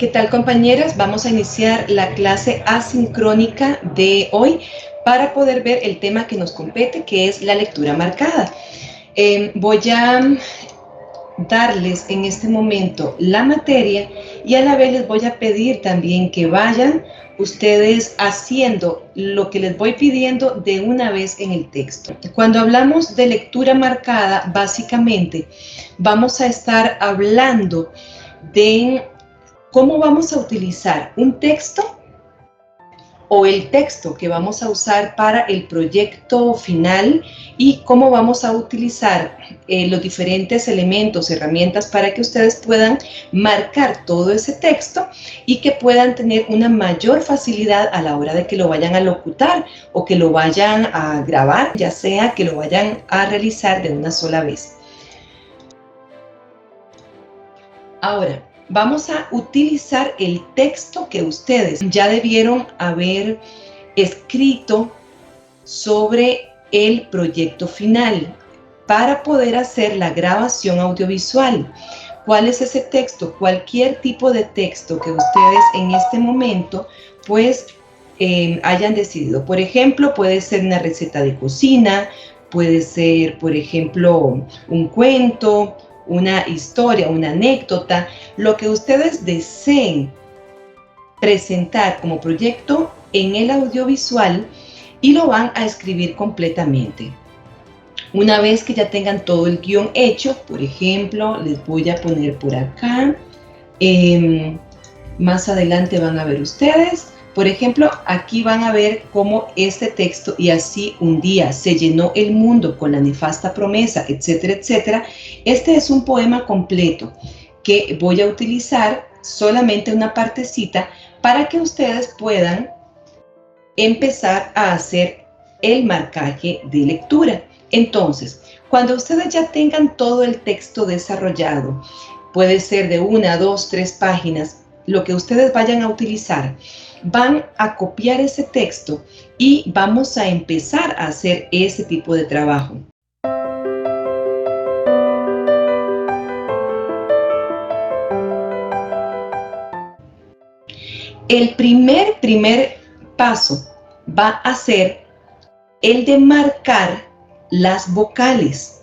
¿Qué tal, compañeras? Vamos a iniciar la clase asincrónica de hoy para poder ver el tema que nos compete, que es la lectura marcada. Voy a darles en este momento la materia y a la vez les voy a pedir también que vayan ustedes haciendo lo que les voy pidiendo de una vez en el texto. Cuando hablamos de lectura marcada, básicamente vamos a estar hablando de cómo vamos a utilizar un texto o el texto que vamos a usar para el proyecto final y cómo vamos a utilizar los diferentes elementos, herramientas para que ustedes puedan marcar todo ese texto y que puedan tener una mayor facilidad a la hora de que lo vayan a locutar o que lo vayan a grabar, ya sea que lo vayan a realizar de una sola vez. Ahora, vamos a utilizar el texto que ustedes ya debieron haber escrito sobre el proyecto final para poder hacer la grabación audiovisual. ¿Cuál es ese texto? Cualquier tipo de texto que ustedes en este momento pues hayan decidido. Por ejemplo, puede ser una receta de cocina, puede ser, por ejemplo, un cuento, una historia, una anécdota, lo que ustedes deseen presentar como proyecto en el audiovisual y lo van a escribir completamente. Una vez que ya tengan todo el guión hecho, por ejemplo, les voy a poner por acá, más adelante van a ver ustedes, por ejemplo, aquí van a ver cómo este texto y así un día se llenó el mundo con la nefasta promesa, etcétera, etcétera. Este es un poema completo que voy a utilizar solamente una partecita para que ustedes puedan empezar a hacer el marcaje de lectura. Entonces, cuando ustedes ya tengan todo el texto desarrollado, puede ser de 1, 2, 3 páginas, lo que ustedes vayan a utilizar, van a copiar ese texto y vamos a empezar a hacer ese tipo de trabajo. El primer paso va a ser el de marcar las vocales,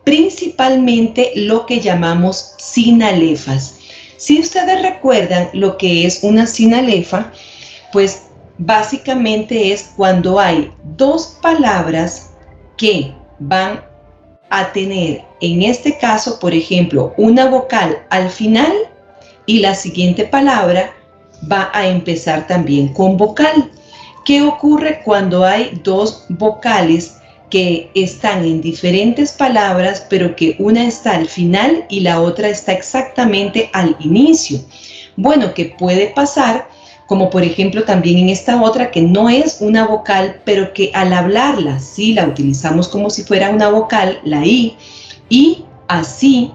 principalmente lo que llamamos sinalefas. Si ustedes recuerdan lo que es una sinalefa, pues básicamente es cuando hay dos palabras que van a tener, en este caso, por ejemplo, una vocal al final y la siguiente palabra va a empezar también con vocal. ¿Qué ocurre cuando hay dos vocales que están en diferentes palabras, pero que una está al final y la otra está exactamente al inicio? Bueno, que puede pasar, como por ejemplo también en esta otra, que no es una vocal, pero que al hablarla, sí, la utilizamos como si fuera una vocal, la I, y así,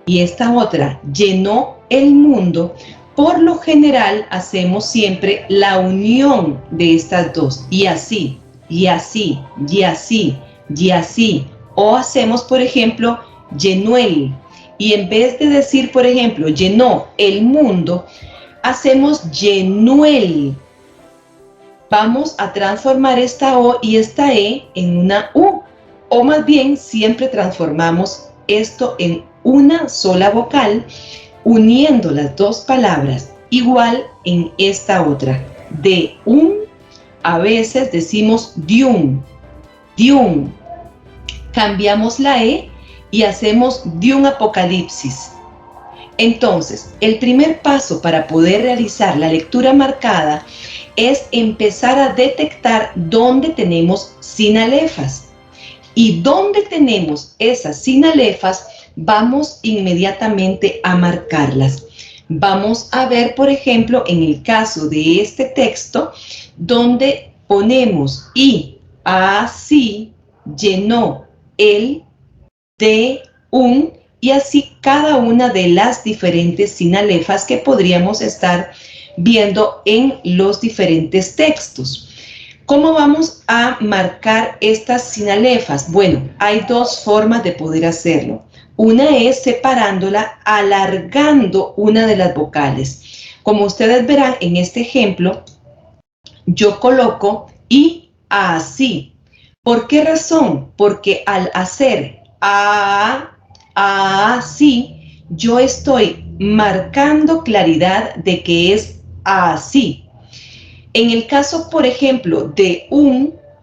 y esta otra, llenó el mundo. Por lo general hacemos siempre la unión de estas dos, y así, y así, y así, y así. O hacemos, por ejemplo, llenó el, y en vez de decir, por ejemplo, llenó el mundo, hacemos llenó el. Vamos a transformar esta O y esta E en una U, o más bien siempre transformamos esto en una sola vocal, uniendo las dos palabras, igual en esta otra. De un, a veces decimos diun, diun. Cambiamos la E y hacemos diun apocalipsis. Entonces, el primer paso para poder realizar la lectura marcada es empezar a detectar dónde tenemos sinalefas. Y donde tenemos esas sinalefas, vamos inmediatamente a marcarlas. Vamos a ver, por ejemplo, en el caso de este texto, donde ponemos y, así, llenó, el, de, un, y así cada una de las diferentes sinalefas que podríamos estar viendo en los diferentes textos. ¿Cómo vamos a marcar estas sinalefas? Bueno, hay dos formas de poder hacerlo. Una es separándola, alargando una de las vocales. Como ustedes verán en este ejemplo, yo coloco y así. ¿Por qué razón? Porque al hacer así, yo estoy marcando claridad de que es así. En el caso, por ejemplo, de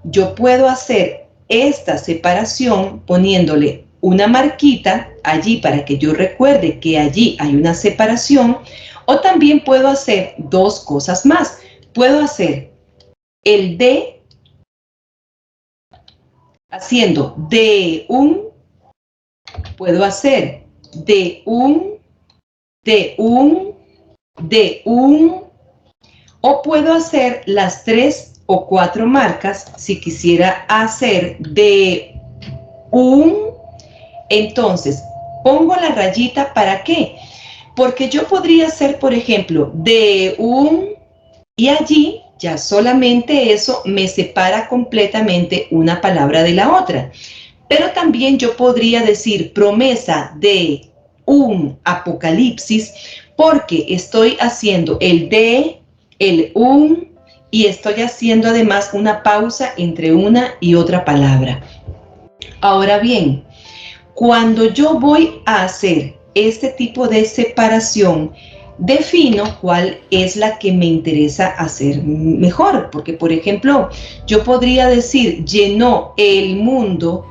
yo puedo hacer esta separación poniéndole una marquita allí para que yo recuerde que allí hay una separación, o también puedo hacer dos cosas más. Puedo hacer el de haciendo de puedo hacer de o puedo hacer las 3 o 4 marcas si quisiera hacer de entonces pongo la rayita. ¿Para qué? Porque yo podría hacer, por ejemplo, de y allí ya solamente eso me separa completamente una palabra de la otra. Pero también yo podría decir promesa de un apocalipsis, porque estoy haciendo el de, el y estoy haciendo además una pausa entre una y otra palabra. Ahora bien, cuando yo voy a hacer este tipo de separación, defino cuál es la que me interesa hacer mejor, porque por ejemplo, yo podría decir llenó el mundo,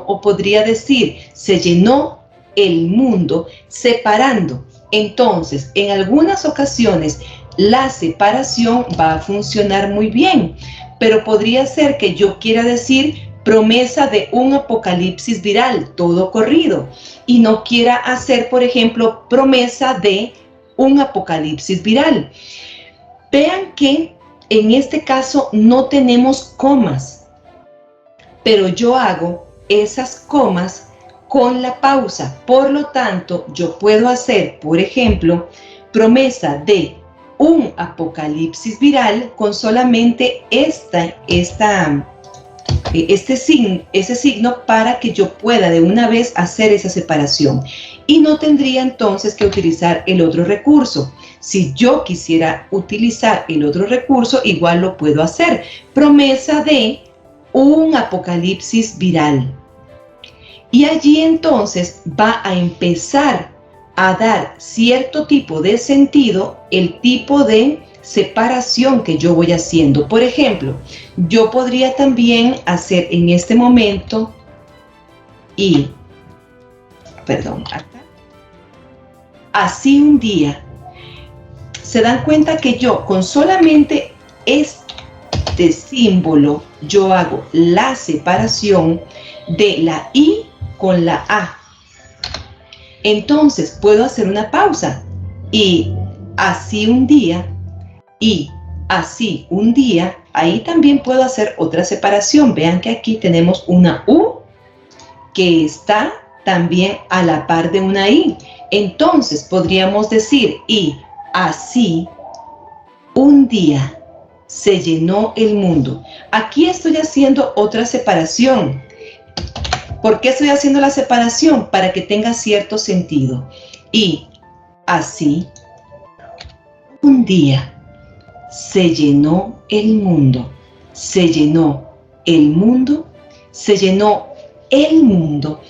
o podría decir se llenó el mundo, separando. Entonces, en algunas ocasiones, la separación va a funcionar muy bien, pero podría ser que yo quiera decir promesa de un apocalipsis viral, todo corrido, y no quiera hacer, por ejemplo, promesa de un apocalipsis viral. Vean que en este caso no tenemos comas, pero yo hago esas comas con la pausa. Por lo tanto, yo puedo hacer, por ejemplo, promesa de un apocalipsis viral con solamente ese signo para que yo pueda de una vez hacer esa separación y no tendría entonces que utilizar el otro recurso. Si yo quisiera utilizar el otro recurso, igual lo puedo hacer. Promesa de un apocalipsis viral. Y allí entonces va a empezar a dar cierto tipo de sentido el tipo de separación que yo voy haciendo. Por ejemplo, yo podría también hacer en este momento acá, así un día. Se dan cuenta que yo con solamente este símbolo, yo hago la separación de la I con la A. Entonces puedo hacer una pausa y así un día y así un día, ahí también puedo hacer otra separación. Vean que aquí tenemos una U que está también a la par de una I. Entonces podríamos decir y así un día se llenó el mundo. Aquí estoy haciendo otra separación. ¿Por qué estoy haciendo la separación? Para que tenga cierto sentido. Y así un día se llenó el mundo, se llenó el mundo, se llenó el mundo.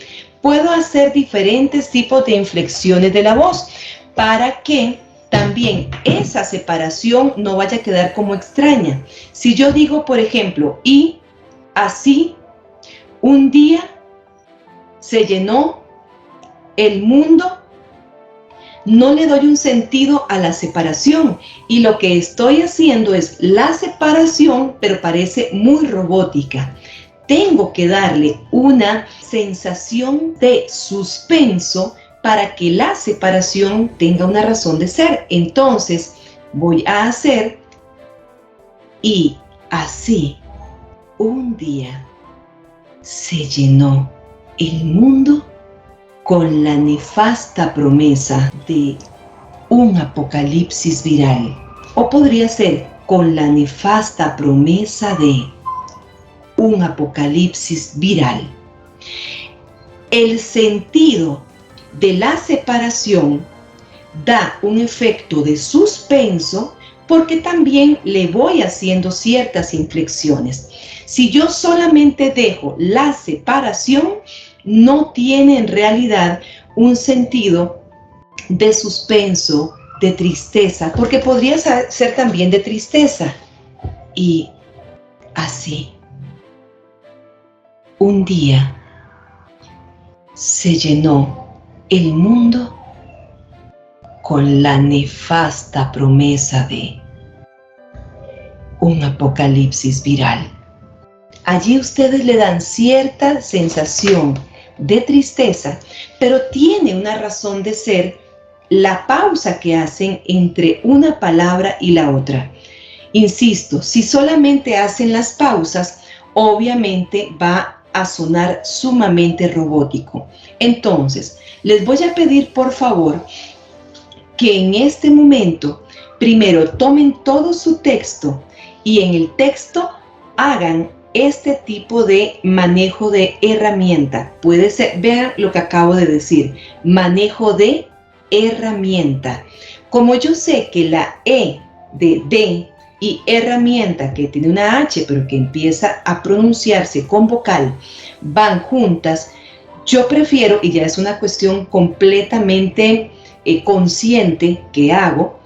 Puedo hacer diferentes tipos de inflexiones de la voz para que también esa separación no vaya a quedar como extraña. Si yo digo, por ejemplo, y así un día se llenó el mundo, no le doy un sentido a la separación y lo que estoy haciendo es la separación, pero parece muy robótica. Tengo que darle una sensación de suspenso para que la separación tenga una razón de ser. Entonces voy a hacer y así un día se llenó el mundo con la nefasta promesa de un apocalipsis viral. O podría ser con la nefasta promesa de un apocalipsis viral. el sentido de la separación da un efecto de suspenso porque también le voy haciendo ciertas inflexiones. Si yo solamente dejo la separación, no tiene en realidad un sentido de suspenso, de tristeza, porque podría ser también de tristeza. Y así, un día se llenó el mundo con la nefasta promesa de un apocalipsis viral. Allí ustedes le dan cierta sensación de tristeza, pero tiene una razón de ser la pausa que hacen entre una palabra y la otra. Insisto, si solamente hacen las pausas, obviamente va a sonar sumamente robótico. Entonces, les voy a pedir por favor que en este momento primero tomen todo su texto y en el texto hagan este tipo de manejo de herramienta. Puede ser, vean lo que acabo de decir, manejo de herramienta. Como yo sé que la E de y herramienta, que tiene una H pero que empieza a pronunciarse con vocal, van juntas, yo prefiero, y ya es una cuestión completamente consciente que hago,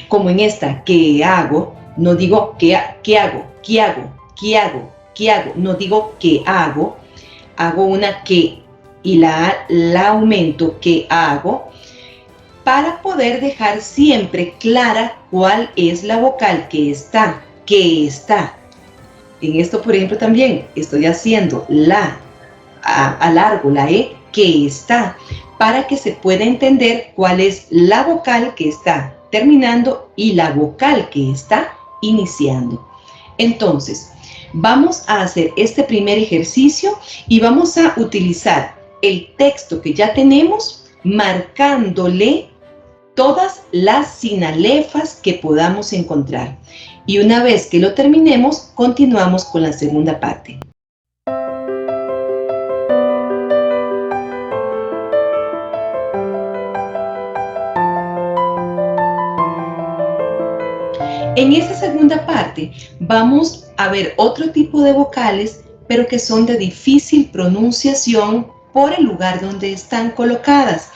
como en esta, que hago, no digo que hago, no digo que hago una que y la aumento, que hago, para poder dejar siempre clara cuál es la vocal que está. En esto, por ejemplo, también estoy haciendo la alargo la E, que está, para que se pueda entender cuál es la vocal que está terminando y la vocal que está iniciando. Entonces, vamos a hacer este primer ejercicio y vamos a utilizar el texto que ya tenemos, marcándole todas las sinalefas que podamos encontrar. Y una vez que lo terminemos, continuamos con la segunda parte. En esta segunda parte vamos a ver otro tipo de vocales, pero que son de difícil pronunciación por el lugar donde están colocadas.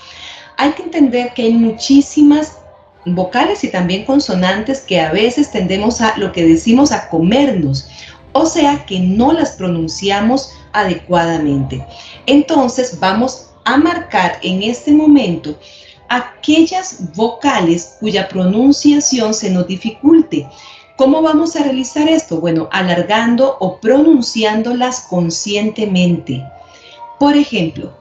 Hay que entender que hay muchísimas vocales y también consonantes que a veces tendemos a lo que decimos a comernos, o sea que no las pronunciamos adecuadamente. Entonces vamos a marcar en este momento aquellas vocales cuya pronunciación se nos dificulte. ¿Cómo vamos a realizar esto? Bueno, alargando o pronunciándolas conscientemente. Por ejemplo,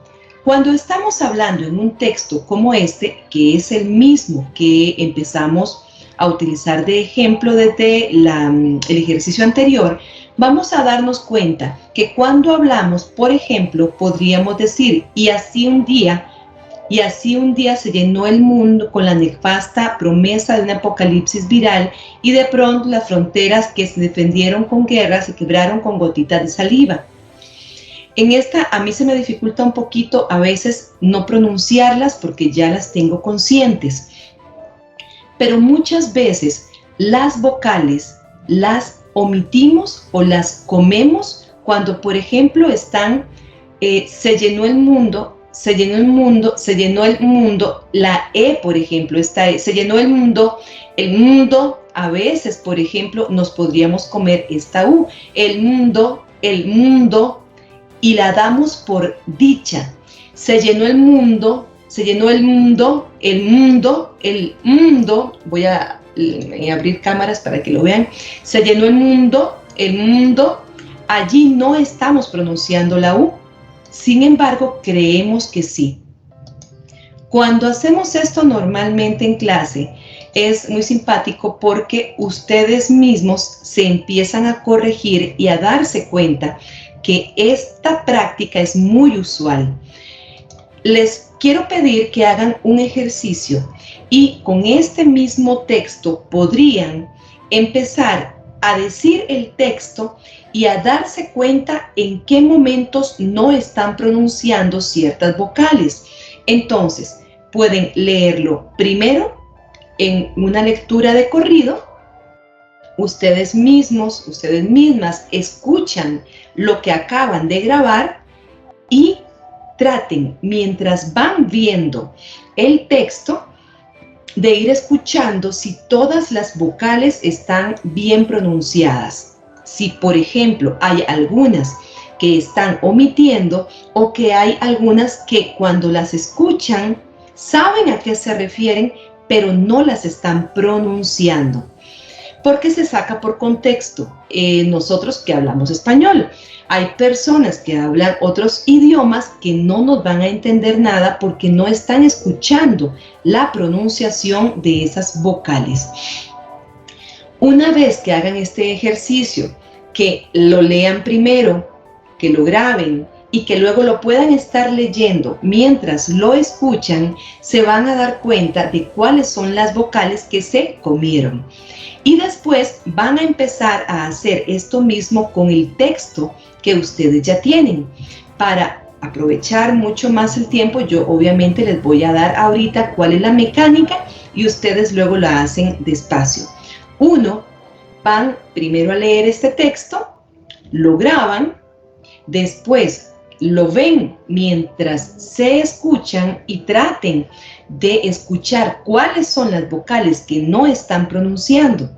cuando estamos hablando en un texto como este, que es el mismo que empezamos a utilizar de ejemplo desde el ejercicio anterior, vamos a darnos cuenta que cuando hablamos, por ejemplo, podríamos decir, y así un día se llenó el mundo con la nefasta promesa de un apocalipsis viral y de pronto las fronteras que se defendieron con guerra se quebraron con gotitas de saliva. En esta a mí se me dificulta un poquito a veces no pronunciarlas porque ya las tengo conscientes. Pero muchas veces las vocales las omitimos o las comemos cuando, por ejemplo, están se llenó el mundo, la E, por ejemplo, se llenó el mundo, a veces, por ejemplo, nos podríamos comer esta U, el mundo, y la damos por dicha. Se llenó el mundo, voy a abrir cámaras para que lo vean, se llenó el mundo, allí no estamos pronunciando la U. Sin embargo, creemos que sí. Cuando hacemos esto normalmente en clase, es muy simpático porque ustedes mismos se empiezan a corregir y a darse cuenta que esta práctica es muy usual. Les quiero pedir que hagan un ejercicio y con este mismo texto podrían empezar a decir el texto y a darse cuenta en qué momentos no están pronunciando ciertas vocales. Entonces, pueden leerlo primero en una lectura de corrido. Ustedes mismos, ustedes mismas escuchan lo que acaban de grabar y traten, mientras van viendo el texto, de ir escuchando si todas las vocales están bien pronunciadas. Si, por ejemplo, hay algunas que están omitiendo o que hay algunas que cuando las escuchan saben a qué se refieren, pero no las están pronunciando. Porque se saca por contexto. Nosotros que hablamos español, hay personas que hablan otros idiomas que no nos van a entender nada porque no están escuchando la pronunciación de esas vocales. Una vez que hagan este ejercicio, que lo lean primero, que lo graben y que luego lo puedan estar leyendo mientras lo escuchan, se van a dar cuenta de cuáles son las vocales que se comieron. Y después van a empezar a hacer esto mismo con el texto que ustedes ya tienen. Para aprovechar mucho más el tiempo, yo obviamente les voy a dar ahorita cuál es la mecánica y ustedes luego la hacen despacio. Van primero a leer este texto, lo graban, después lo ven mientras se escuchan y traten de escuchar cuáles son las vocales que no están pronunciando.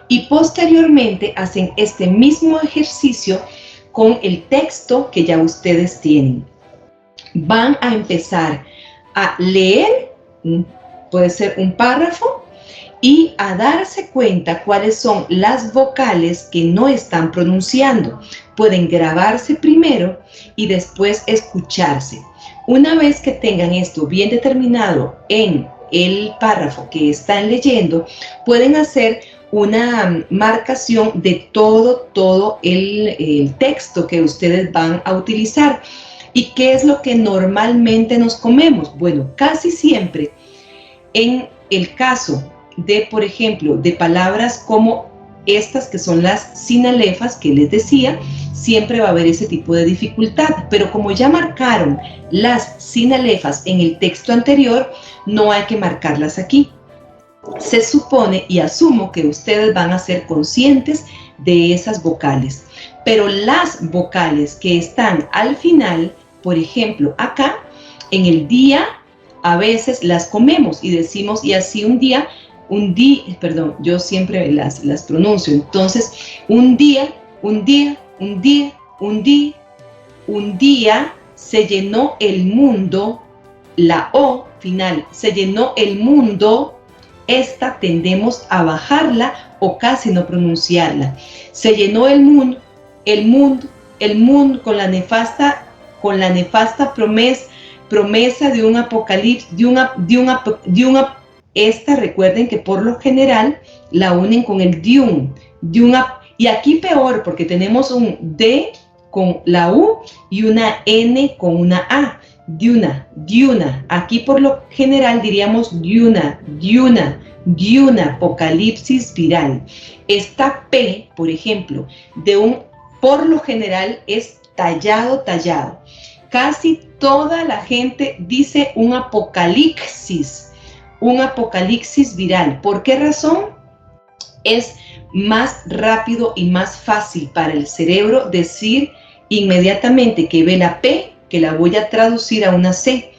Y posteriormente hacen este mismo ejercicio con el texto que ya ustedes tienen. Van a empezar a leer, puede ser un párrafo, y a darse cuenta cuáles son las vocales que no están pronunciando. Pueden grabarse primero y después escucharse. Una vez que tengan esto bien determinado en el párrafo que están leyendo, pueden hacer una marcación de todo el texto que ustedes van a utilizar. ¿Y qué es lo que normalmente nos comemos? Bueno, casi siempre en el caso de, por ejemplo, de palabras como estas que son las sinalefas que les decía, siempre va a haber ese tipo de dificultad, pero como ya marcaron las sinalefas en el texto anterior, no hay que marcarlas aquí. Se supone y asumo que ustedes van a ser conscientes de esas vocales, pero las vocales que están al final, por ejemplo, acá, en el día, a veces las comemos y decimos, y así yo siempre las pronuncio, entonces, un día se llenó el mundo, la O final, se llenó el mundo. Esta tendemos a bajarla o casi no pronunciarla. Se llenó el mundo con la nefasta promesa de un apocalipsis, esta recuerden que por lo general la unen con el y aquí peor porque tenemos un D con la U y una N con una A. Diuna. Aquí por lo general diríamos diuna, apocalipsis viral. Esta P, por ejemplo, por lo general es tallado. Casi toda la gente dice un apocalipsis viral. ¿Por qué razón? Es más rápido y más fácil para el cerebro decir inmediatamente que ve la P, que la voy a traducir a una C.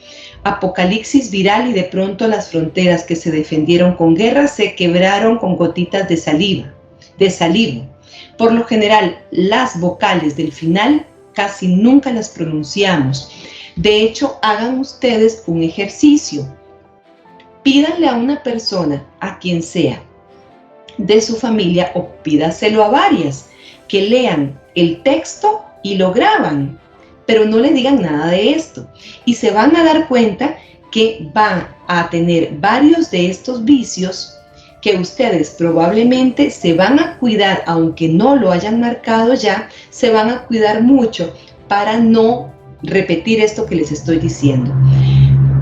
Apocalipsis viral y de pronto las fronteras que se defendieron con guerra se quebraron con gotitas de saliva. Por lo general, las vocales del final casi nunca las pronunciamos. De hecho, hagan ustedes un ejercicio. Pídanle a una persona, a quien sea, de su familia o pídaselo a varias, que lean el texto y lo graban, pero no le digan nada de esto. Y se van a dar cuenta que van a tener varios de estos vicios que ustedes probablemente se van a cuidar, aunque no lo hayan marcado ya, se van a cuidar mucho para no repetir esto que les estoy diciendo.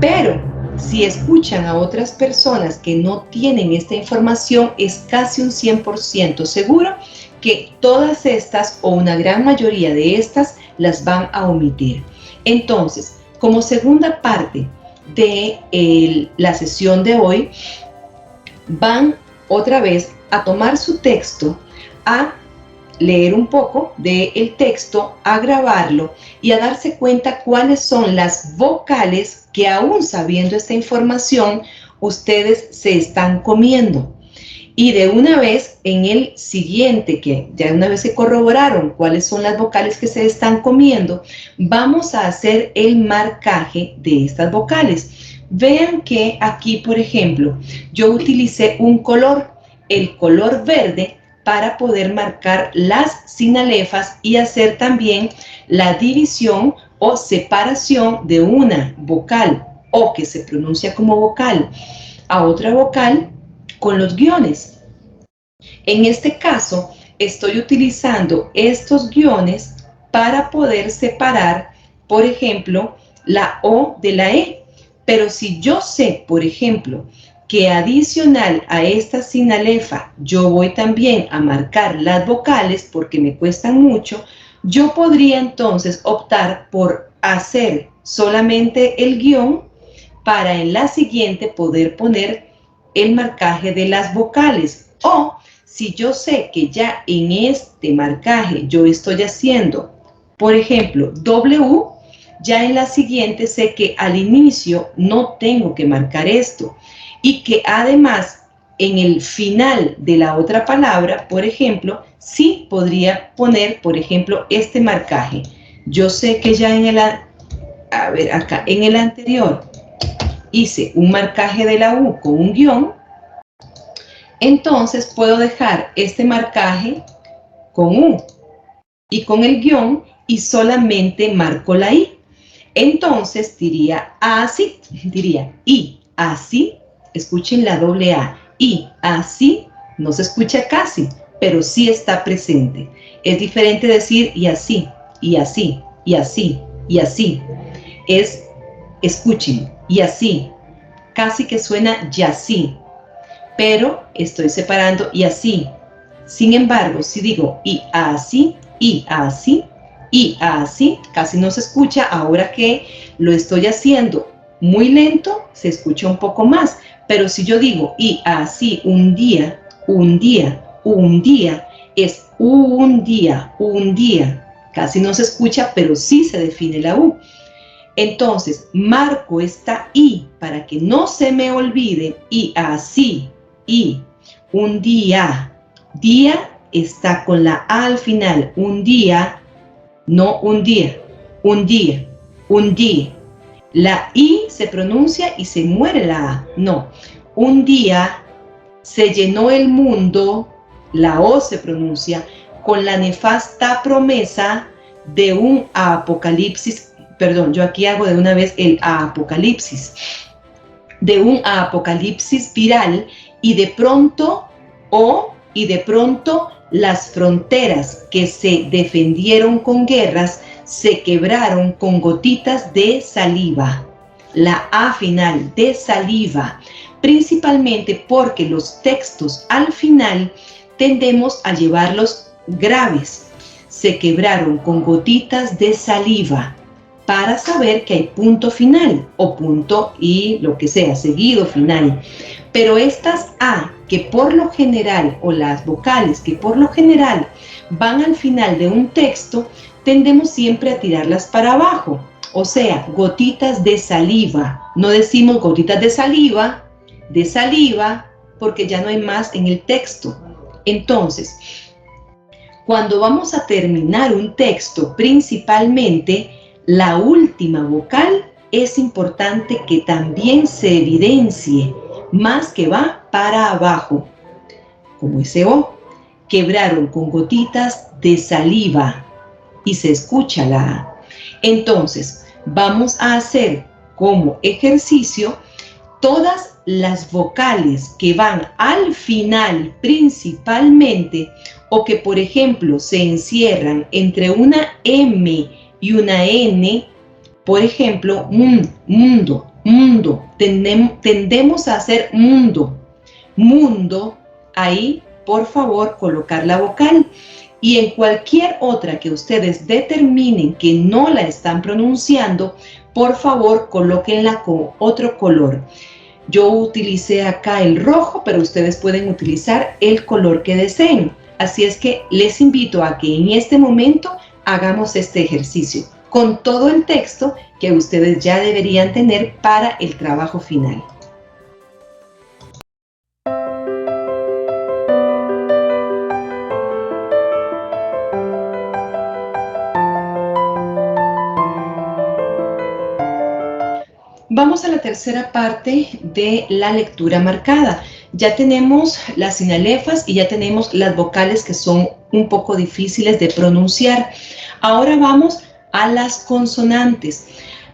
Pero si escuchan a otras personas que no tienen esta información, es casi un 100% seguro que todas estas o una gran mayoría de estas las van a omitir. Entonces, como segunda parte de la sesión de hoy, van otra vez a tomar su texto, a leer un poco del texto, a grabarlo y a darse cuenta cuáles son las vocales que, aún sabiendo esta información, ustedes se están comiendo. Y de una vez en el siguiente, que ya una vez se corroboraron cuáles son las vocales que se están comiendo, vamos a hacer el marcaje de estas vocales. Vean que aquí, por ejemplo, yo utilicé un color, el color verde, para poder marcar las sinalefas y hacer también la división o separación de una vocal o que se pronuncia como vocal a otra vocal con los guiones. En este caso, estoy utilizando estos guiones para poder separar, por ejemplo, la O de la E. Pero si yo sé, por ejemplo, que adicional a esta sinalefa yo voy también a marcar las vocales porque me cuestan mucho, yo podría entonces optar por hacer solamente el guión para en la siguiente poder poner el marcaje de las vocales. O si yo sé que ya en este marcaje yo estoy haciendo, por ejemplo, W, ya en la siguiente sé que al inicio no tengo que marcar esto y que además en el final de la otra palabra, por ejemplo, sí podría poner, por ejemplo, este marcaje. Yo sé que ya en el anterior hice un marcaje de la U con un guión, entonces puedo dejar este marcaje con U y con el guión y solamente marco la I. Entonces diría así, diría y así, escuchen la doble A, y así, no se escucha casi, pero sí está presente. Es diferente decir y así, y así, y así, y así. Escuchen, y así, casi que suena y así, pero estoy separando y así. Sin embargo, si digo y así, y así, y así, casi no se escucha. Ahora que lo estoy haciendo muy lento, se escucha un poco más. Pero si yo digo y así, un día, un día, un día, es un día. Casi no se escucha, pero sí se define la U. Entonces, marco esta I para que no se me olvide y así, y un día, día está con la A al final, un día, no un día, un día, un día. La I se pronuncia y se muere la A, no. Un día se llenó el mundo, la O se pronuncia, con la nefasta promesa de un apocalipsis. Perdón, yo aquí hago de una vez el apocalipsis, de un apocalipsis viral y de pronto las fronteras que se defendieron con guerras se quebraron con gotitas de saliva. La A final de saliva, principalmente porque los textos al final tendemos a llevarlos graves. Se quebraron con gotitas de saliva, para saber que hay punto final o punto y lo que sea, seguido final. Pero estas A, que por lo general, o las vocales que por lo general van al final de un texto, tendemos siempre a tirarlas para abajo. O sea, gotitas de saliva. No decimos gotitas de saliva, porque ya no hay más en el texto. Entonces, cuando vamos a terminar un texto, principalmente, la última vocal es importante que también se evidencie, más que va para abajo, como ese O. Quebraron con gotitas de saliva y se escucha la A. Entonces, vamos a hacer como ejercicio todas las vocales que van al final principalmente o que, por ejemplo, se encierran entre una M y una N, por ejemplo, mundo, mundo, tendemos a hacer mundo, mundo, ahí por favor colocar la vocal. Y en cualquier otra que ustedes determinen que no la están pronunciando, por favor colóquenla con otro color. Yo utilicé acá el rojo, pero ustedes pueden utilizar el color que deseen. Así es que les invito a que en este momento hagamos este ejercicio con todo el texto que ustedes ya deberían tener para el trabajo final. Vamos a la tercera parte de la lectura marcada. Ya tenemos las sinalefas y ya tenemos las vocales que son un poco difíciles de pronunciar. Ahora vamos a las consonantes.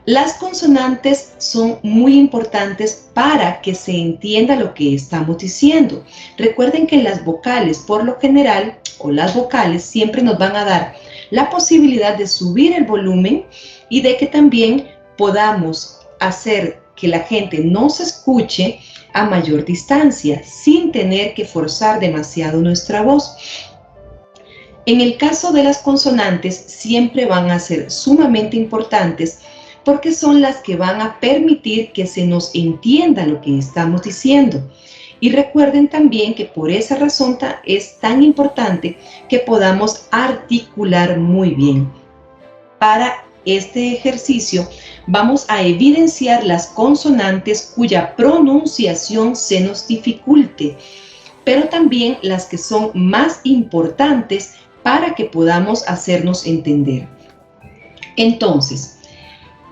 Las consonantes son muy importantes para que se entienda lo que estamos diciendo. Recuerden que las vocales, por lo general, o las vocales, siempre nos van a dar la posibilidad de subir el volumen y de que también podamos hacer que la gente nos escuche a mayor distancia, sin tener que forzar demasiado nuestra voz. En el caso de las consonantes, siempre van a ser sumamente importantes porque son las que van a permitir que se nos entienda lo que estamos diciendo. Y recuerden también que por esa razón es tan importante que podamos articular muy bien. Para este ejercicio vamos a evidenciar las consonantes cuya pronunciación se nos dificulte, pero también las que son más importantes para que podamos hacernos entender. Entonces,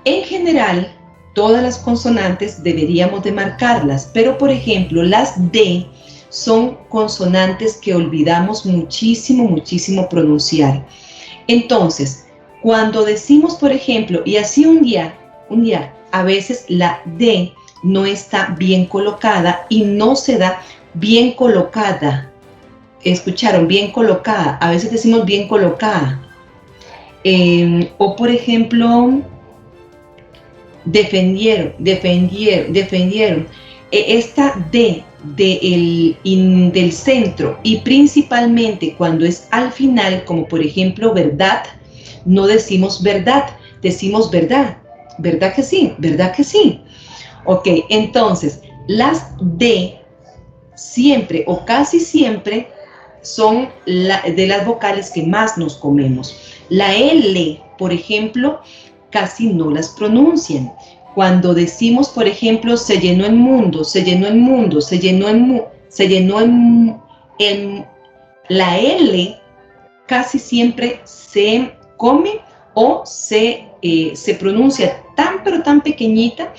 en general, todas las consonantes deberíamos de marcarlas, pero por ejemplo, las D son consonantes que olvidamos muchísimo pronunciar. Entonces, cuando decimos, por ejemplo, y así un día, a veces la D no está bien colocada y no se da bien colocada. ¿Escucharon? Bien colocada. A veces decimos bien colocada. O por ejemplo, defendieron. Esta D del centro y principalmente cuando es al final, como por ejemplo verdad, no decimos verdad, decimos verdad. ¿Verdad que sí? ¿Verdad que sí? Ok, entonces las D siempre o casi siempre son de las vocales que más nos comemos. La L, por ejemplo, casi no las pronuncian. Cuando decimos, por ejemplo, se llenó el mundo, se llenó el mundo, se llenó la L casi siempre se come o se pronuncia tan pero tan pequeñita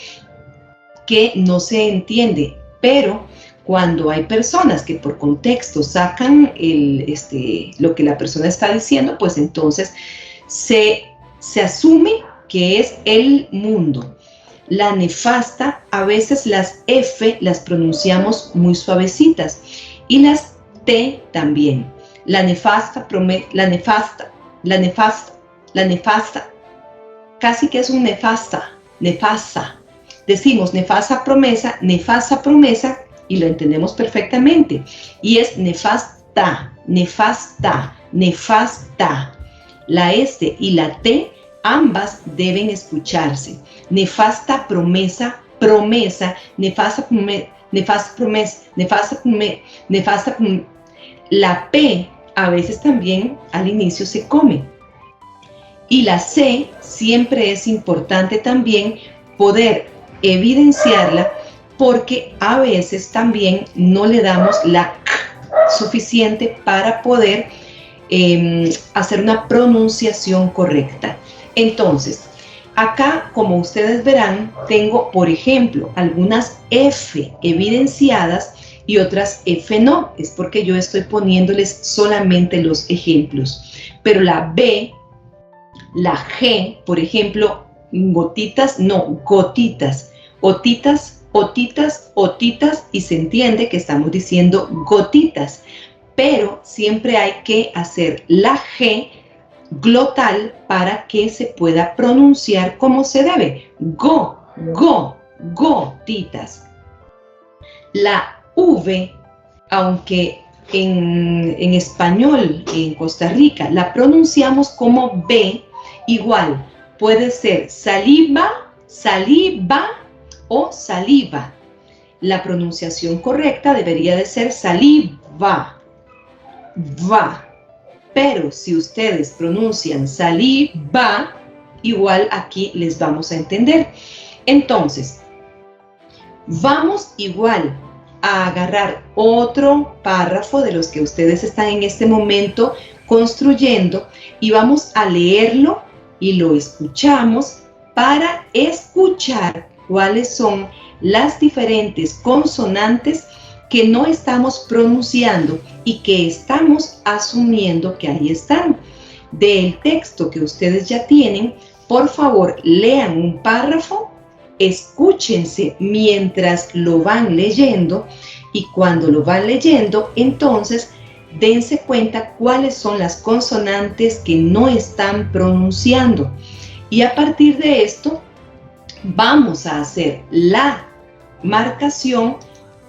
que no se entiende. Pero cuando hay personas que por contexto sacan lo que la persona está diciendo, pues entonces se asume que es el mundo. La nefasta, a veces las F las pronunciamos muy suavecitas y las T también. La nefasta, casi que es un nefasta. Decimos nefasta promesa y lo entendemos perfectamente. Y es nefasta. La S y la T ambas deben escucharse. Nefasta promesa, nefasta promesa. La P a veces también al inicio se come. Y la C siempre es importante también poder evidenciarla porque a veces también no le damos la K suficiente para poder hacer una pronunciación correcta. Entonces, acá, como ustedes verán, tengo, por ejemplo, algunas F evidenciadas y otras F no. Es porque yo estoy poniéndoles solamente los ejemplos. Pero la B, la G, por ejemplo, gotitas, no, gotitas. Otitas, y se entiende que estamos diciendo gotitas. Pero siempre hay que hacer la G glotal para que se pueda pronunciar como se debe. gotitas. La V, aunque en español, en Costa Rica, la pronunciamos como B, igual, puede ser saliva, saliva o saliva. La pronunciación correcta debería de ser saliva, va. Pero si ustedes pronuncian saliva, igual aquí les vamos a entender. Entonces, vamos igual a agarrar otro párrafo de los que ustedes están en este momento construyendo y vamos a leerlo y lo escuchamos para escuchar cuáles son las diferentes consonantes que no estamos pronunciando y que estamos asumiendo que ahí están. Del texto que ustedes ya tienen, por favor, lean un párrafo, escúchense mientras lo van leyendo y cuando lo van leyendo, entonces dense cuenta cuáles son las consonantes que no están pronunciando. Y a partir de esto, vamos a hacer la marcación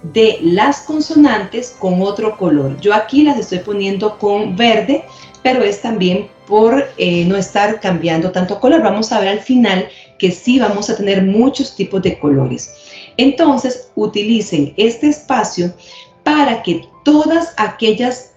de las consonantes con otro color. Yo aquí las estoy poniendo con verde, pero es también por no estar cambiando tanto color. Vamos a ver al final que sí vamos a tener muchos tipos de colores. Entonces, utilicen este espacio para que todas aquellas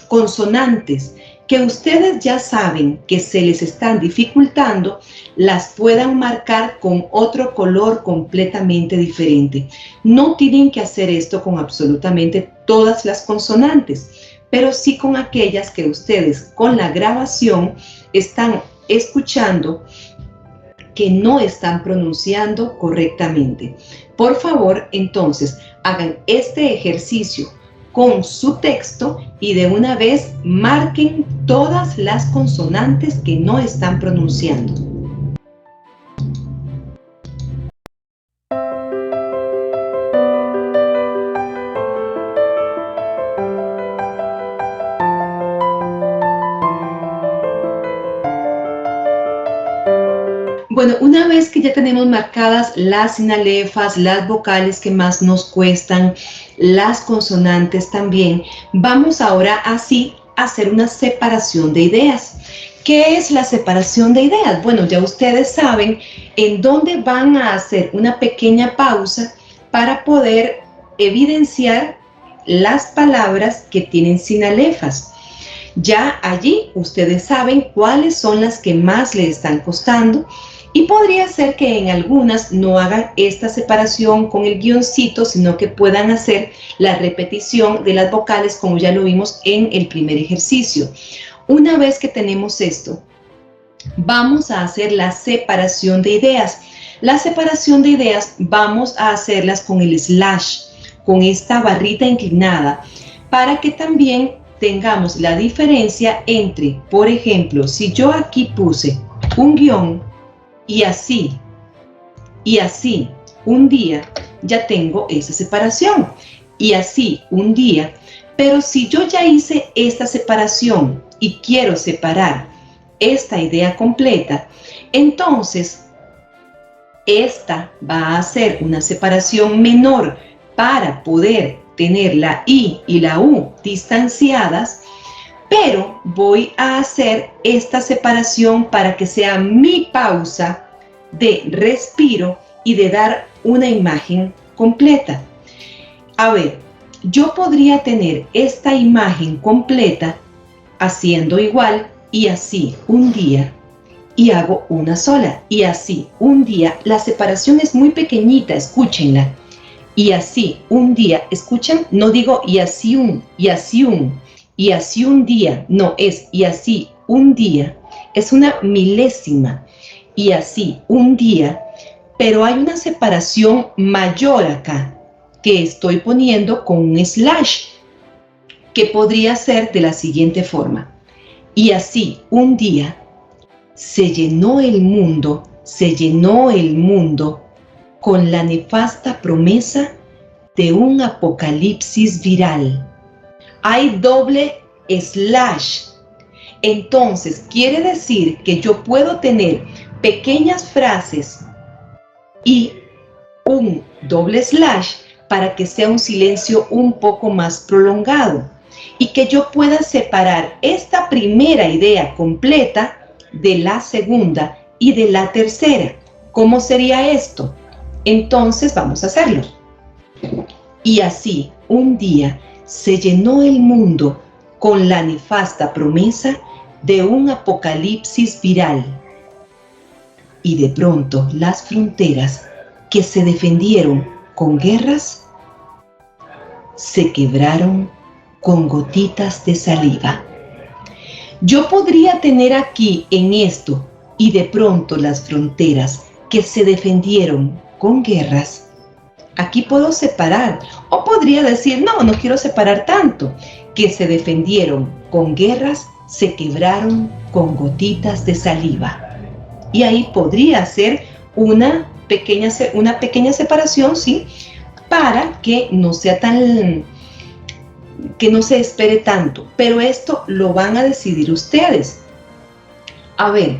consonantes que ustedes ya saben que se les están dificultando, las puedan marcar con otro color completamente diferente. No tienen que hacer esto con absolutamente todas las consonantes, pero sí con aquellas que ustedes con la grabación están escuchando que no están pronunciando correctamente. Por favor, entonces, hagan este ejercicio con su texto y de una vez marquen todas las consonantes que no están pronunciando. Bueno, una vez que ya tenemos marcadas las sinalefas, las vocales que más nos cuestan, las consonantes también, vamos ahora así a hacer una separación de ideas. ¿Qué es la separación de ideas? Bueno, ya ustedes saben en dónde van a hacer una pequeña pausa para poder evidenciar las palabras que tienen sinalefas. Ya allí ustedes saben cuáles son las que más les están costando. Y podría ser que en algunas no hagan esta separación con el guioncito, sino que puedan hacer la repetición de las vocales como ya lo vimos en el primer ejercicio. Una vez que tenemos esto, vamos a hacer la separación de ideas. La separación de ideas vamos a hacerlas con el slash, con esta barrita inclinada, para que también tengamos la diferencia entre, por ejemplo, si yo aquí puse un guión, y así, un día, ya tengo esa separación. Y así, un día. Pero si yo ya hice esta separación y quiero separar esta idea completa, entonces esta va a ser una separación menor para poder tener la I y la U distanciadas, pero voy a hacer esta separación para que sea mi pausa de respiro y de dar una imagen completa. A ver, yo podría tener esta imagen completa haciendo igual y así un día y hago una sola y así un día. La separación es muy pequeñita, escúchenla. Y así un día, ¿escuchan? No digo y así un, y así un. Y así un día, no, es y así un día, es una milésima, y así un día, pero hay una separación mayor acá, que estoy poniendo con un slash, que podría ser de la siguiente forma, y así un día, se llenó el mundo con la nefasta promesa de un apocalipsis viral. Hay doble slash. Entonces, quiere decir que yo puedo tener pequeñas frases y un doble slash para que sea un silencio un poco más prolongado y que yo pueda separar esta primera idea completa de la segunda y de la tercera. ¿Cómo sería esto? Entonces vamos a hacerlo. Y así, un día, se llenó el mundo con la nefasta promesa de un apocalipsis viral. Y de pronto las fronteras que se defendieron con guerras se quebraron con gotitas de saliva. Yo podría tener aquí en esto y de pronto las fronteras que se defendieron con guerras. Aquí puedo separar, o podría decir, no, no quiero separar tanto, que se defendieron con guerras, se quebraron con gotitas de saliva. Y ahí podría ser una pequeña separación, ¿sí? Para que no sea tan, que no se espere tanto. Pero esto lo van a decidir ustedes. A ver,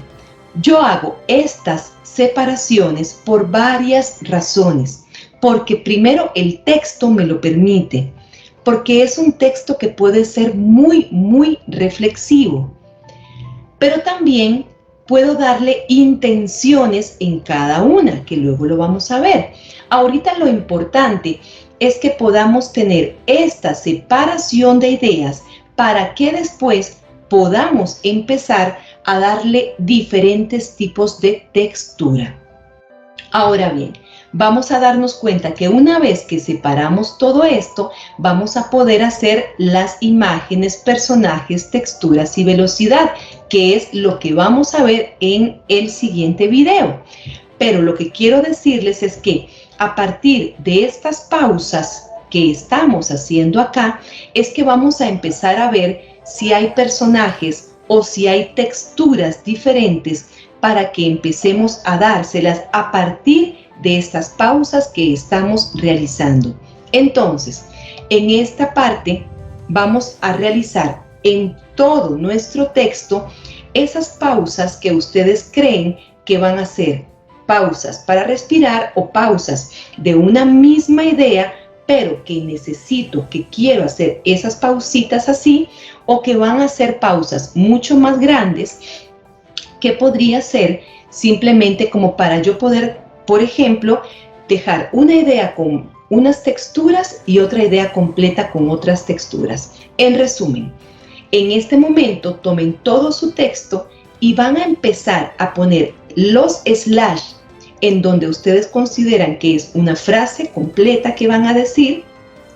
yo hago estas separaciones por varias razones. Porque primero el texto me lo permite. Porque es un texto que puede ser muy, muy reflexivo. Pero también puedo darle intenciones en cada una, que luego lo vamos a ver. Ahorita lo importante es que podamos tener esta separación de ideas para que después podamos empezar a darle diferentes tipos de textura. Ahora bien, vamos a darnos cuenta que una vez que separamos todo esto, vamos a poder hacer las imágenes, personajes, texturas y velocidad, que es lo que vamos a ver en el siguiente video. Pero lo que quiero decirles es que a partir de estas pausas que estamos haciendo acá, es que vamos a empezar a ver si hay personajes o si hay texturas diferentes para que empecemos a dárselas a partir de estas pausas que estamos realizando. Entonces, en esta parte vamos a realizar en todo nuestro texto esas pausas que ustedes creen que van a ser pausas para respirar o pausas de una misma idea, pero que necesito, que quiero hacer esas pausitas así, o que van a ser pausas mucho más grandes, que podría ser simplemente como para yo poder, por ejemplo, dejar una idea con unas texturas y otra idea completa con otras texturas. En resumen, en este momento tomen todo su texto y van a empezar a poner los slash en donde ustedes consideran que es una frase completa que van a decir,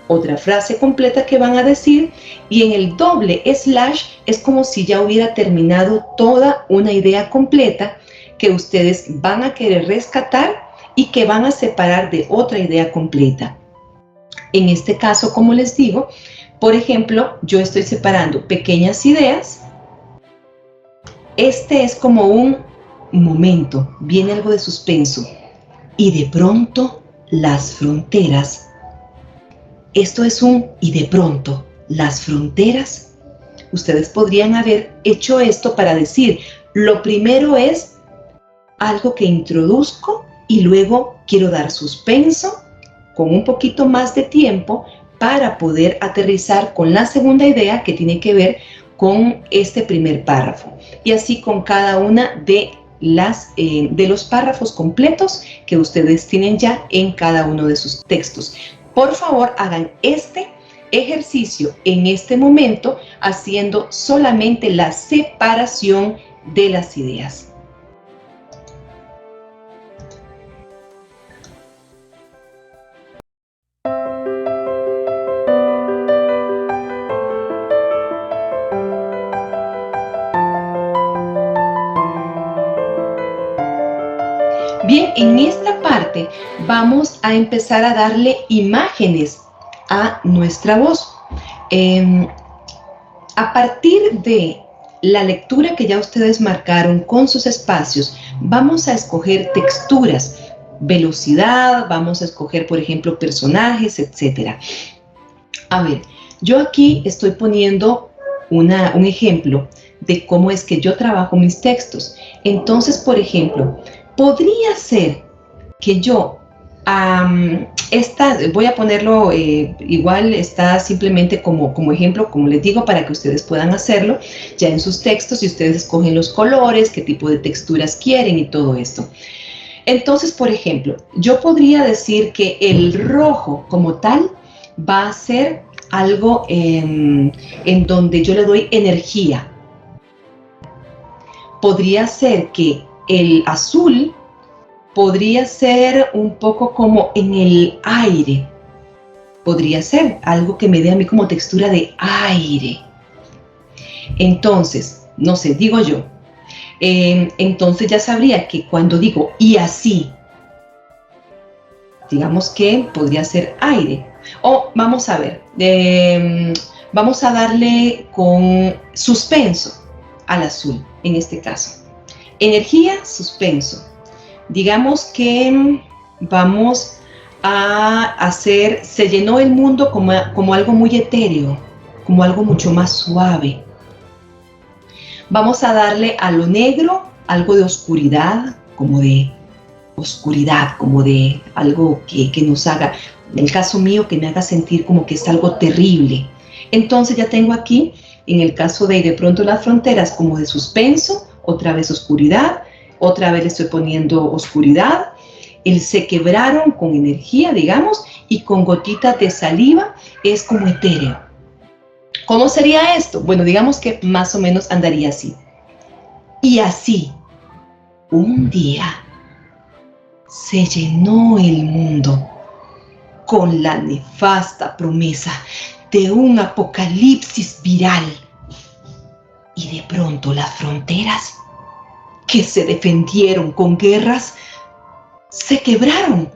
otra frase completa que van a decir, y en el doble slash es como si ya hubiera terminado toda una idea completa que ustedes van a querer rescatar y que van a separar de otra idea completa. En este caso, como les digo, por ejemplo, yo estoy separando pequeñas ideas. Este es como un momento, viene algo de suspenso, y de pronto las fronteras. Esto es un y de pronto, las fronteras. Ustedes podrían haber hecho esto para decir, lo primero es algo que introduzco y luego quiero dar suspenso con un poquito más de tiempo para poder aterrizar con la segunda idea que tiene que ver con este primer párrafo. Y así con cada una de los párrafos completos que ustedes tienen ya en cada uno de sus textos. Por favor, hagan este ejercicio en este momento haciendo solamente la separación de las ideas. Bien, en esta parte vamos a empezar a darle imágenes a nuestra voz. A partir de la lectura que ya ustedes marcaron con sus espacios, vamos a escoger texturas, velocidad, vamos a escoger, por ejemplo, personajes, etc. A ver, yo aquí estoy poniendo un ejemplo de cómo es que yo trabajo mis textos. Entonces, por ejemplo, podría ser que yo, voy a ponerlo, igual está simplemente como ejemplo, como les digo, para que ustedes puedan hacerlo ya en sus textos y ustedes escogen los colores, qué tipo de texturas quieren y todo esto. Entonces, por ejemplo, yo podría decir que el rojo como tal va a ser algo en donde yo le doy energía. Podría ser que el azul podría ser un poco como en el aire. Podría ser algo que me dé a mí como textura de aire. Entonces, no sé, digo yo, entonces ya sabría que cuando digo y así, digamos que podría ser aire. O vamos a ver, vamos a darle con suspenso al azul, en este caso. Energía, suspenso. Digamos que vamos a hacer, se llenó el mundo como algo muy etéreo, como algo mucho más suave. Vamos a darle a lo negro algo de oscuridad, como de algo que nos haga, en el caso mío, que me haga sentir como que es algo terrible. Entonces ya tengo aquí, en el caso de pronto las fronteras, como de suspenso, otra vez oscuridad, otra vez le estoy poniendo oscuridad, se quebraron con energía, digamos, y con gotitas de saliva es como etéreo. ¿Cómo sería esto? Bueno, digamos que más o menos andaría así. Y así, un día, se llenó el mundo con la nefasta promesa de un apocalipsis viral. Y de pronto las fronteras, que se defendieron con guerras, se quebraron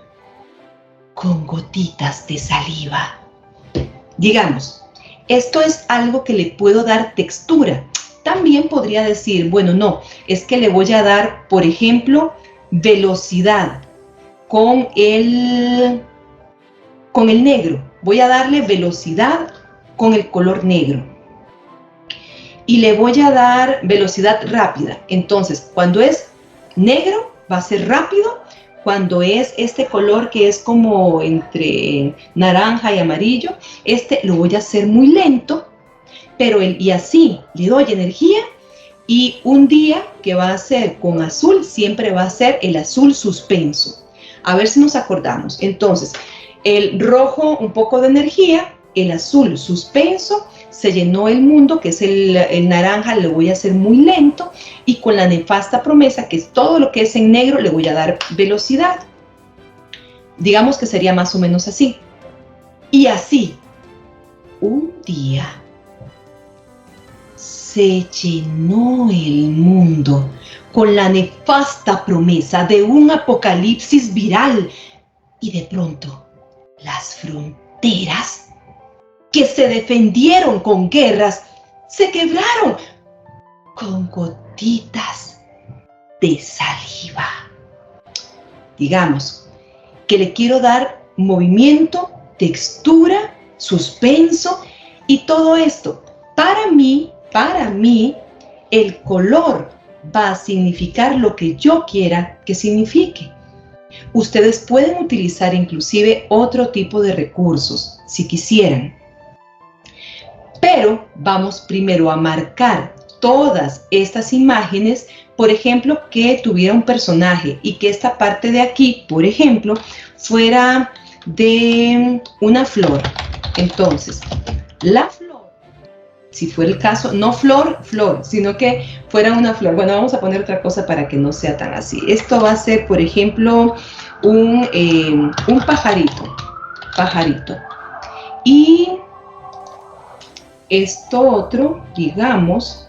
con gotitas de saliva. Digamos, esto es algo que le puedo dar textura. También podría decir, bueno, no, es que le voy a dar, por ejemplo, velocidad con el negro. Voy a darle velocidad con el color negro. Y le voy a dar velocidad rápida. Entonces, cuando es negro, va a ser rápido. Cuando es este color que es como entre naranja y amarillo, lo voy a hacer muy lento, pero y así le doy energía. Y un día que va a ser con azul, siempre va a ser el azul suspenso. A ver si nos acordamos. Entonces, el rojo, un poco de energía, el azul suspenso, se llenó el mundo, que es el naranja, lo voy a hacer muy lento, y con la nefasta promesa, que es todo lo que es en negro, le voy a dar velocidad. Digamos que sería más o menos así. Y así, un día, se llenó el mundo con la nefasta promesa de un apocalipsis viral. Y de pronto, las fronteras, que se defendieron con guerras, se quebraron con gotitas de saliva. Digamos que le quiero dar movimiento, textura, suspenso y todo esto. Para mí, el color va a significar lo que yo quiera que signifique. Ustedes pueden utilizar inclusive otro tipo de recursos, si quisieran. Pero vamos primero a marcar todas estas imágenes, por ejemplo, que tuviera un personaje y que esta parte de aquí, por ejemplo, fuera de una flor. Entonces, la flor, si fuera el caso, no flor, sino que fuera una flor. Bueno, vamos a poner otra cosa para que no sea tan así. Esto va a ser, por ejemplo, un pajarito. Y esto otro, digamos,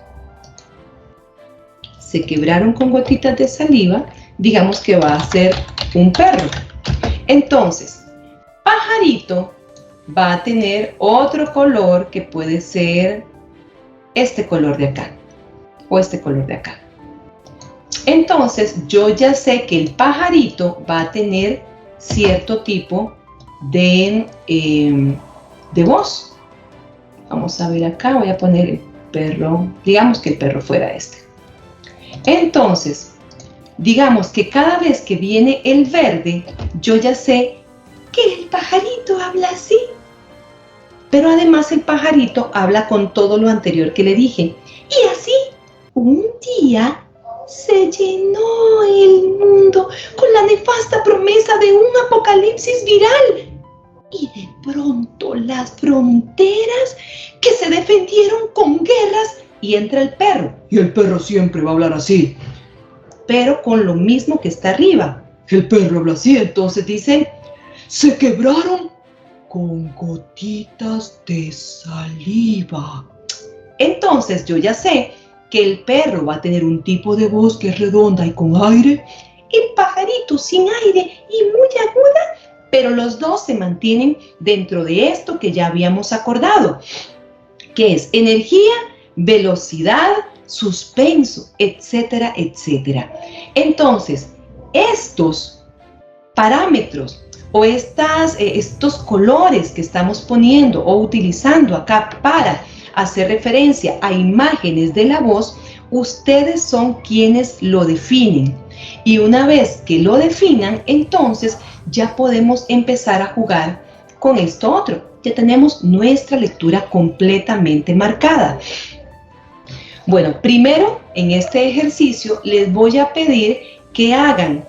se quebraron con gotitas de saliva, digamos que va a ser un perro. Entonces, pajarito va a tener otro color que puede ser este color de acá o este color de acá. Entonces, yo ya sé que el pajarito va a tener cierto tipo de voz. Vamos a ver acá, voy a poner el perro, digamos que el perro fuera este. Entonces, digamos que cada vez que viene el verde, yo ya sé que el pajarito habla así. Pero además el pajarito habla con todo lo anterior que le dije. Y así, un día se llenó el mundo con la nefasta promesa de un apocalipsis viral. Y de pronto las fronteras que se defendieron con guerras y entra el perro. Y el perro siempre va a hablar así. Pero con lo mismo que está arriba. El perro habla así, entonces dice, se quebraron con gotitas de saliva. Entonces yo ya sé que el perro va a tener un tipo de voz que es redonda y con aire, el pajarito sin aire y muy aguda, pero los dos se mantienen dentro de esto que ya habíamos acordado, que es energía, velocidad, suspenso, etcétera, etcétera. Entonces, estos parámetros o estos colores que estamos poniendo o utilizando acá para hacer referencia a imágenes de la voz, ustedes son quienes lo definen. Y una vez que lo definan, entonces ya podemos empezar a jugar con esto otro. Ya tenemos nuestra lectura completamente marcada. Bueno, primero en este ejercicio les voy a pedir que hagan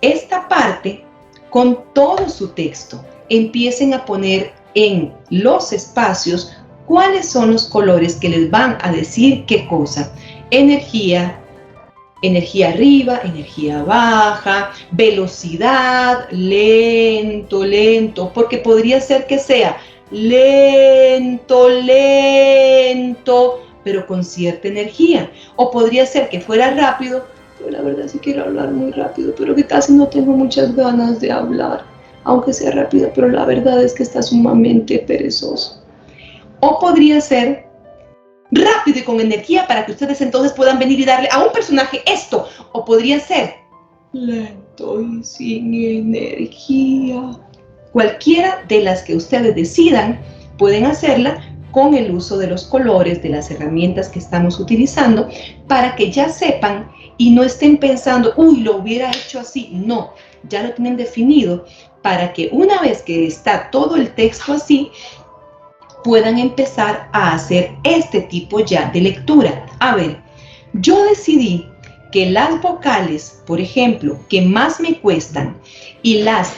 esta parte con todo su texto. Empiecen a poner en los espacios cuáles son los colores que les van a decir qué cosa. Energía, energía arriba, energía baja, velocidad, lento, lento, porque podría ser que sea lento, lento, pero con cierta energía. O podría ser que fuera rápido. Yo la verdad sí quiero hablar muy rápido, pero que casi no tengo muchas ganas de hablar, aunque sea rápido, pero la verdad es que está sumamente perezoso. O podría ser rápido y con energía para que ustedes entonces puedan venir y darle a un personaje esto. O podría ser lento y sin energía. Cualquiera de las que ustedes decidan, pueden hacerla con el uso de los colores, de las herramientas que estamos utilizando, para que ya sepan y no estén pensando, uy, lo hubiera hecho así. No, ya lo tienen definido para que una vez que está todo el texto así, puedan empezar a hacer este tipo ya de lectura. A ver, yo decidí que las vocales, por ejemplo, que más me cuestan y las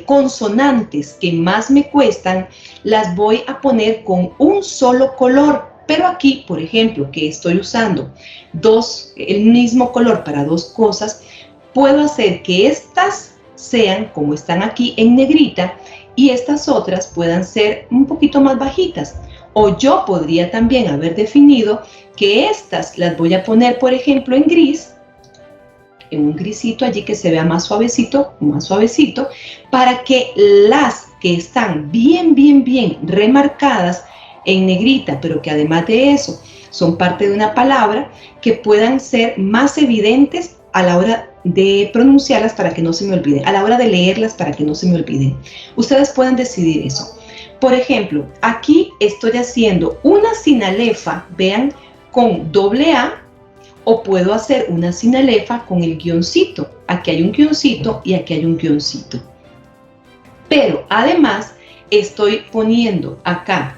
consonantes que más me cuestan, las voy a poner con un solo color. Pero aquí, por ejemplo, que estoy usando el mismo color para dos cosas, puedo hacer que estas sean como están aquí en negrita y estas otras puedan ser un poquito más bajitas. O yo podría también haber definido que estas las voy a poner, por ejemplo, en gris, en un grisito allí que se vea más suavecito, para que las que están bien, bien, bien remarcadas en negrita, pero que además de eso son parte de una palabra, que puedan ser más evidentes a la hora de pronunciarlas para que no se me olviden, a la hora de leerlas para que no se me olviden. Ustedes pueden decidir eso. Por ejemplo, aquí estoy haciendo una sinalefa, vean, con doble A, o puedo hacer una sinalefa con el guioncito. Aquí hay un guioncito y aquí hay un guioncito. Pero además estoy poniendo acá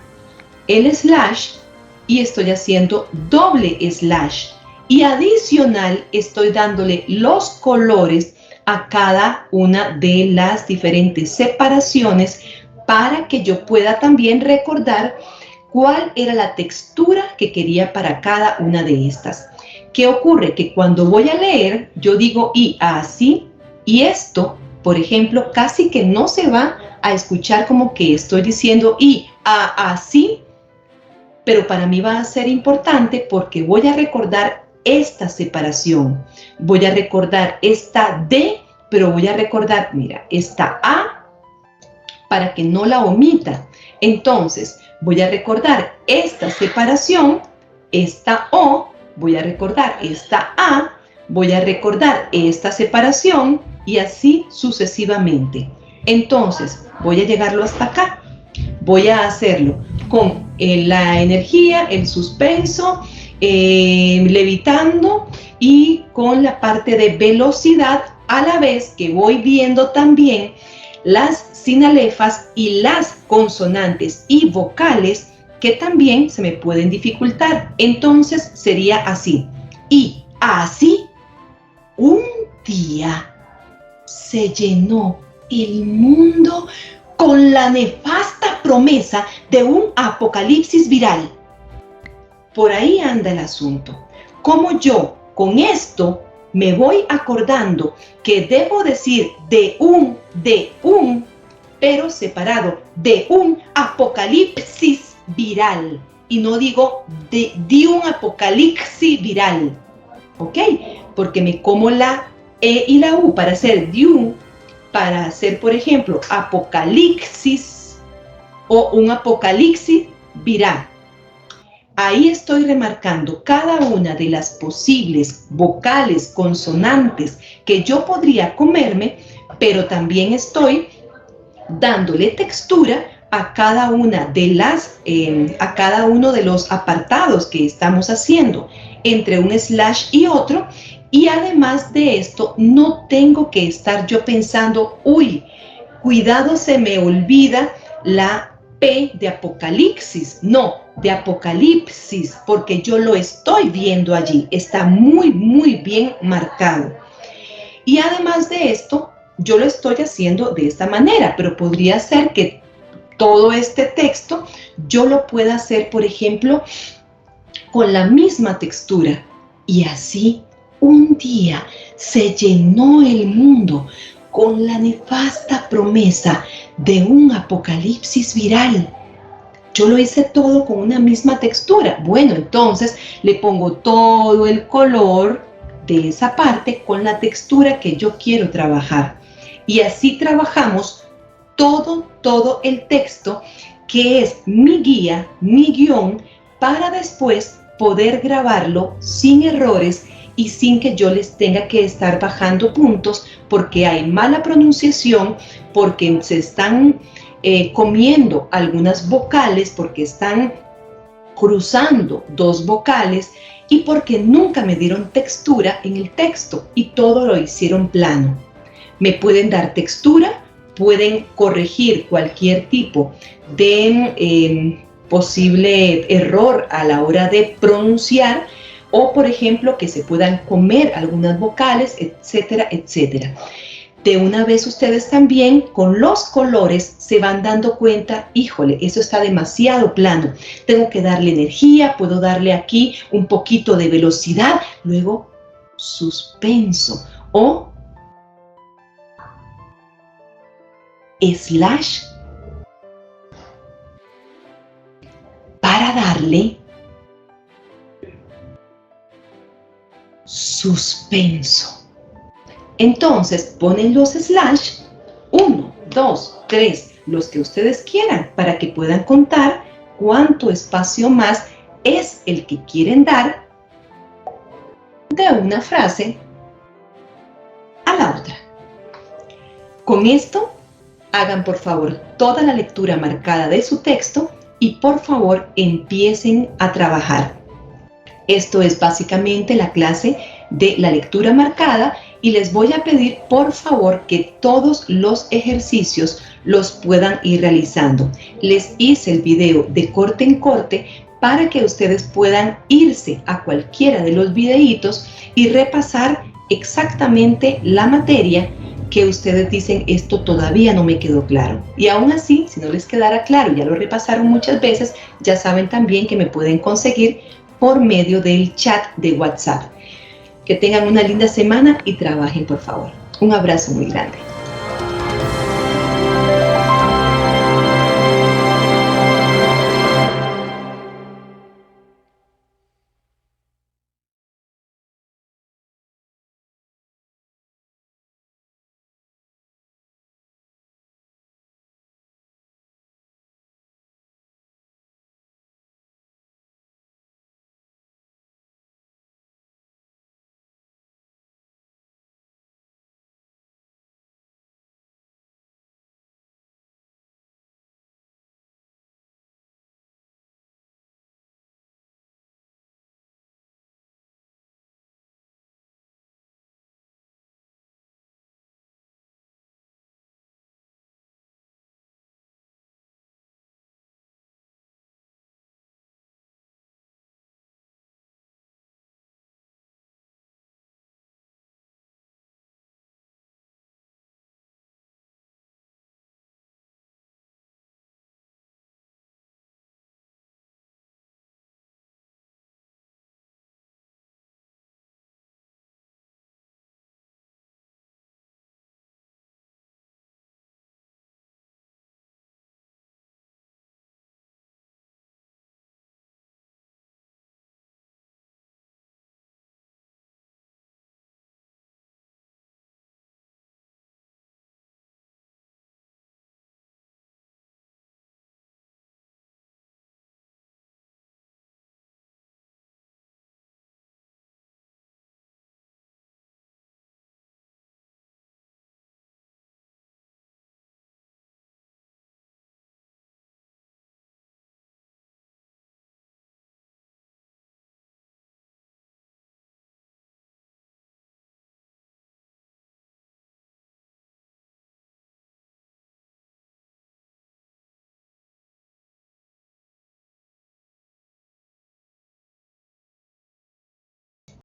el slash y estoy haciendo doble slash. Y adicional estoy dándole los colores a cada una de las diferentes separaciones para que yo pueda también recordar cuál era la textura que quería para cada una de estas. ¿Qué ocurre? Que cuando voy a leer, yo digo y así, y esto, por ejemplo, casi que no se va a escuchar como que estoy diciendo y así, pero para mí va a ser importante porque voy a recordar esta separación. Voy a recordar esta D, pero voy a recordar, mira, esta A para que no la omita. Entonces, voy a recordar esta separación, esta O, voy a recordar esta A, voy a recordar esta separación y así sucesivamente. Entonces, voy a llegarlo hasta acá. Voy a hacerlo con la energía, el suspenso levitando y con la parte de velocidad, a la vez que voy viendo también las sinalefas y las consonantes y vocales que también se me pueden dificultar. Entonces sería así. Y así, un día se llenó el mundo con la nefasta promesa de un apocalipsis viral. Por ahí anda el asunto. Como yo con esto me voy acordando que debo decir de un, pero separado, de un apocalipsis viral. Y no digo de un apocalipsis viral. ¿Ok? Porque me como la E y la U para hacer de un, para hacer, por ejemplo, apocalipsis o un apocalipsis viral. Ahí estoy remarcando cada una de las posibles vocales, consonantes que yo podría comerme, pero también estoy dándole textura a cada una de las, a cada uno de los apartados que estamos haciendo entre un slash y otro. Y además de esto, no tengo que estar yo pensando, uy, cuidado, se me olvida la P de apocalipsis. No, de apocalipsis, porque yo lo estoy viendo allí. Está muy, muy bien marcado. Y además de esto, yo lo estoy haciendo de esta manera, pero podría ser que todo este texto yo lo pueda hacer, por ejemplo, con la misma textura. Y así, un día se llenó el mundo con la nefasta promesa de un apocalipsis viral. Yo lo hice todo con una misma textura. Bueno, entonces le pongo todo el color de esa parte con la textura que yo quiero trabajar. Y así trabajamos todo el texto, que es mi guía, mi guión, para después poder grabarlo sin errores y sin que yo les tenga que estar bajando puntos porque hay mala pronunciación, porque se están comiendo algunas vocales, porque están cruzando dos vocales y porque nunca me dieron textura en el texto y todo lo hicieron plano. Me pueden dar textura, pueden corregir cualquier tipo de posible error a la hora de pronunciar, o por ejemplo que se puedan comer algunas vocales, etcétera, etcétera. De una vez ustedes también con los colores se van dando cuenta, híjole, eso está demasiado plano, tengo que darle energía, puedo darle aquí un poquito de velocidad, luego suspenso o slash para darle suspenso. Entonces ponen los slash 1, 2, 3, los que ustedes quieran para que puedan contar cuánto espacio más es el que quieren dar de una frase a la otra. Con esto, hagan por favor toda la lectura marcada de su texto y por favor empiecen a trabajar. Esto es básicamente la clase de la lectura marcada y les voy a pedir por favor que todos los ejercicios los puedan ir realizando. Les hice el video de corte en corte para que ustedes puedan irse a cualquiera de los videitos y repasar exactamente la materia que ustedes dicen, esto todavía no me quedó claro. Y aún así, si no les quedara claro, ya lo repasaron muchas veces, ya saben también que me pueden conseguir por medio del chat de WhatsApp. Que tengan una linda semana y trabajen, por favor. Un abrazo muy grande.